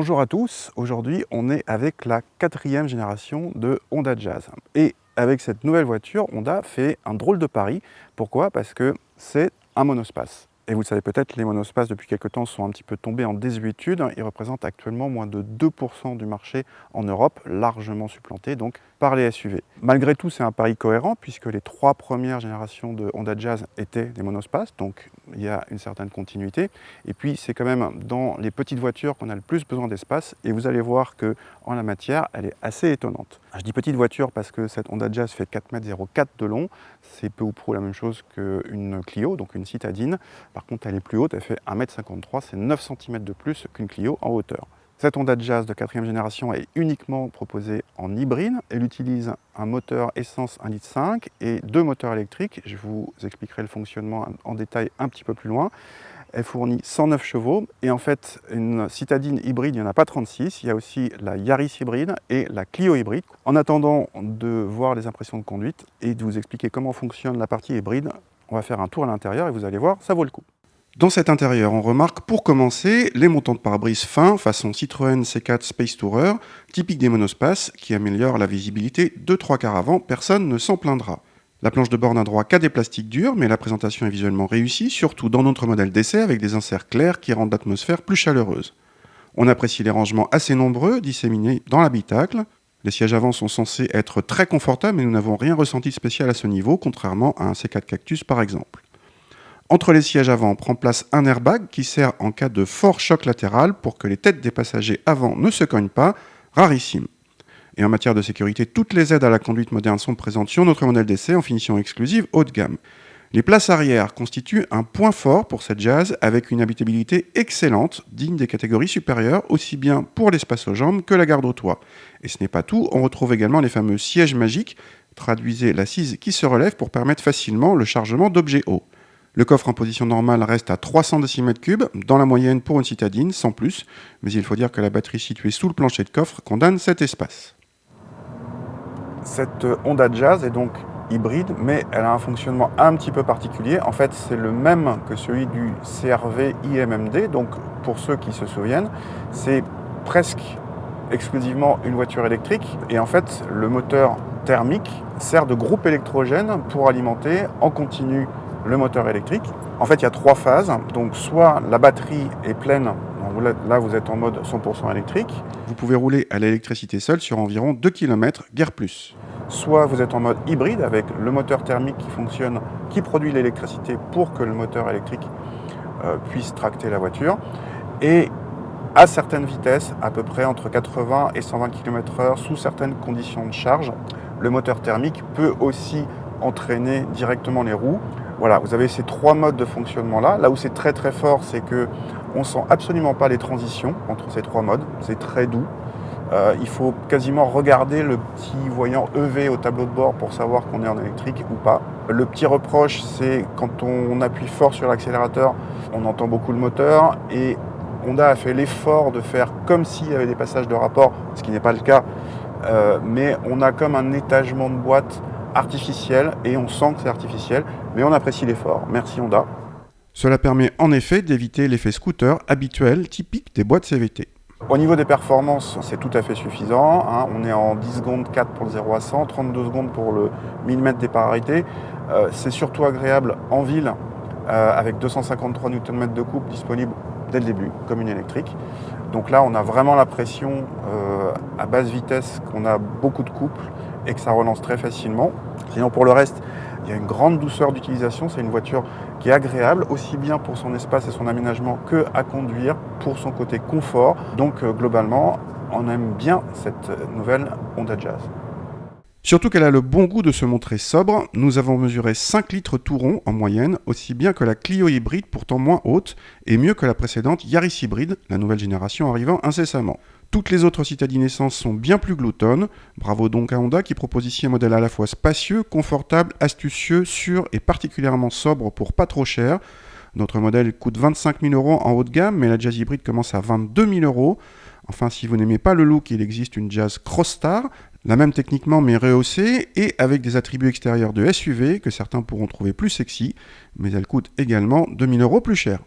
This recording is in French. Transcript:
Bonjour à tous, aujourd'hui on est avec la 4e génération de Honda Jazz. Et avec cette nouvelle voiture, Honda fait un drôle de pari. Pourquoi? Parce que c'est un monospace. Et vous le savez peut-être, les monospaces depuis quelques temps sont un petit peu tombés en désuétude. Ils représentent actuellement moins de 2% du marché en Europe, largement supplanté donc par les SUV. Malgré tout, c'est un pari cohérent puisque les 3 premières générations de Honda Jazz étaient des monospaces, donc il y a une certaine continuité. Et puis c'est quand même dans les petites voitures qu'on a le plus besoin d'espace et vous allez voir qu'en la matière, elle est assez étonnante. Je dis petite voiture parce que cette Honda Jazz fait 4,04 m de long, c'est peu ou prou la même chose qu'une Clio, donc une citadine. Par contre, elle est plus haute, elle fait 1,53 m, c'est 9 cm de plus qu'une Clio en hauteur. Cette Honda Jazz de 4e génération est uniquement proposée en hybride. Elle utilise un moteur essence 1,5 litre et 2 moteurs électriques. Je vous expliquerai le fonctionnement en détail un petit peu plus loin. Elle fournit 109 chevaux et en fait, une citadine hybride, il n'y en a pas 36. Il y a aussi la Yaris hybride et la Clio hybride. En attendant de voir les impressions de conduite et de vous expliquer comment fonctionne la partie hybride, on va faire un tour à l'intérieur et vous allez voir, ça vaut le coup. Dans cet intérieur, on remarque pour commencer les montants de pare-brise fins façon Citroën C4 Space Tourer, typique des monospaces, qui améliorent la visibilité de 3/4 avant, personne ne s'en plaindra. La planche de bord n'a droit qu'à des plastiques durs, mais la présentation est visuellement réussie, surtout dans notre modèle d'essai avec des inserts clairs qui rendent l'atmosphère plus chaleureuse. On apprécie les rangements assez nombreux disséminés dans l'habitacle. Les sièges avant sont censés être très confortables, mais nous n'avons rien ressenti de spécial à ce niveau, contrairement à un C4 Cactus par exemple. Entre les sièges avant prend place un airbag qui sert en cas de fort choc latéral pour que les têtes des passagers avant ne se cognent pas, rarissime. Et en matière de sécurité, toutes les aides à la conduite moderne sont présentes sur notre modèle d'essai en finition exclusive haut de gamme. Les places arrière constituent un point fort pour cette Jazz avec une habitabilité excellente, digne des catégories supérieures, aussi bien pour l'espace aux jambes que la garde au toit. Et ce n'est pas tout, on retrouve également les fameux sièges magiques, traduisez l'assise qui se relève pour permettre facilement le chargement d'objets hauts. Le coffre en position normale reste à 300 décimètres3, dans la moyenne pour une citadine, sans plus, mais il faut dire que la batterie située sous le plancher de coffre condamne cet espace. Cette Honda Jazz est donc hybride, mais elle a un fonctionnement un petit peu particulier. En fait, c'est le même que celui du CR-V iMMD, donc pour ceux qui se souviennent, c'est presque exclusivement une voiture électrique. Et en fait, le moteur thermique sert de groupe électrogène pour alimenter en continu le moteur électrique. En fait, il y a 3 phases. Donc, soit la batterie est pleine, là vous êtes en mode 100% électrique. Vous pouvez rouler à l'électricité seule sur environ 2 km, guère plus. Soit vous êtes en mode hybride avec le moteur thermique qui fonctionne, qui produit l'électricité pour que le moteur électrique puisse tracter la voiture. Et à certaines vitesses, à peu près entre 80 et 120 km/h, sous certaines conditions de charge, le moteur thermique peut aussi entraîner directement les roues. Voilà, vous avez ces 3 modes de fonctionnement là. Là où c'est très très fort, c'est que on sent absolument pas les transitions entre ces 3 modes. C'est très doux. Il faut quasiment regarder le petit voyant EV au tableau de bord pour savoir qu'on est en électrique ou pas. Le petit reproche, c'est quand on appuie fort sur l'accélérateur, on entend beaucoup le moteur et Honda a fait l'effort de faire comme s'il y avait des passages de rapport, ce qui n'est pas le cas, mais on a comme un étagement de boîte artificiel et on sent que c'est artificiel, mais on apprécie l'effort. Merci Honda. Cela permet en effet d'éviter l'effet scooter habituel typique des boîtes CVT. Au niveau des performances, c'est tout à fait suffisant. On est en 10 secondes 4 pour le 0 à 100, 32 secondes pour le 1000 mètres des polarités. C'est surtout agréable en ville avec 253 Nm de couple disponible dès le début, comme une électrique. Donc là, on a vraiment l'impression à basse vitesse qu'on a beaucoup de couple et que ça relance très facilement. Sinon, pour le reste, il y a une grande douceur d'utilisation. C'est une voiture qui est agréable, aussi bien pour son espace et son aménagement que à conduire pour son côté confort. Donc globalement, on aime bien cette nouvelle Honda Jazz. Surtout qu'elle a le bon goût de se montrer sobre. Nous avons mesuré 5 litres tout rond en moyenne, aussi bien que la Clio hybride pourtant moins haute, et mieux que la précédente Yaris hybride, la nouvelle génération arrivant incessamment. Toutes les autres citadines essence sont bien plus gloutonnes. Bravo donc à Honda qui propose ici un modèle à la fois spacieux, confortable, astucieux, sûr et particulièrement sobre pour pas trop cher. Notre modèle coûte 25 000 € en haut de gamme, mais la Jazz hybride commence à 22 000 €. Enfin, si vous n'aimez pas le look, il existe une Jazz Crossstar, la même techniquement mais rehaussée et avec des attributs extérieurs de SUV que certains pourront trouver plus sexy, mais elle coûte également 2 000 € plus cher.